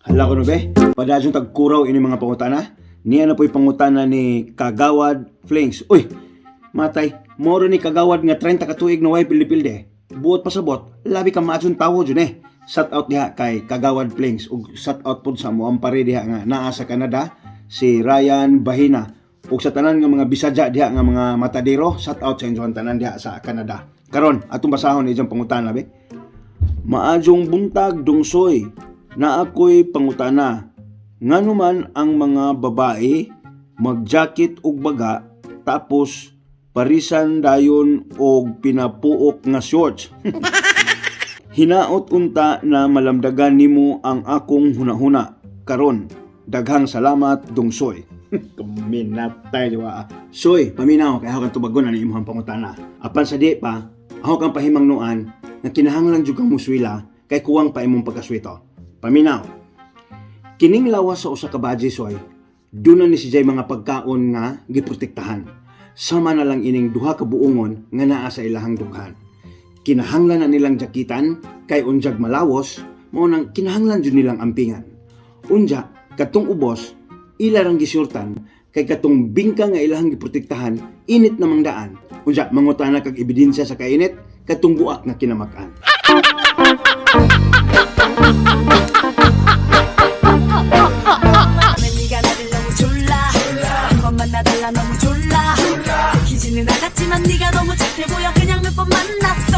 Hala ko no be, padadyon tagkuraw ini mga pangutana. Niya na po'y pangutana ni Kagawad Flings. Uy, matay, moro ni Kagawad nga 30 katuig na way pilipilde. Buot pasabot, labi ka maadson tawo dyan eh. Shout out diha kay Kagawad Flings. Ug shout out po sa mo ang pare diha nga naa sa Canada, si Ryan Bahina. Ug sa tanan nga mga Bisaya diha nga mga matadero, shout out sa inyo tanan diha sa Canada. Karon, atong basahon ijang pangutana be. Maadjong buntag dungsoy na ako'y pangutana, ngano man ang mga babae magjakit og baga tapos parisan dayon og pinapuok nga shorts. Hinaot unta na malamdagan nimo ang akong hunahuna. Karon, daghang salamat dungsoy. Kaminatay diwa. Soy, paminaw kay ako kan tubagon ani imong pangutana. Apan sa di pa, ako kang pahimangnuan nga kinahanglan jud kang muswila kay kuwang pa imong pagkaswito. Paminaw, kining lawas sa usa ka badge soy, doon na ni si Jay mga pagkaon nga giprotektahan. Sama na lang ining duha ka buongon nga naa sa ilahang dughan. Kinahanglan na nilang jakitan kay unjag malawos, mao nang kinahanglan jud nilang ampingan. Unja, katong ubos, ila rang gisurtan kay katong bingka nga ilahang giprotektahan, init na mangdaan. Unja, mangutana kag ebidensya sa kainit, katong buak nga kinamakan. 나달라 너무 졸라 기지는 나갔지만 네가 너무 착해 보여 그냥 몇 번 만났어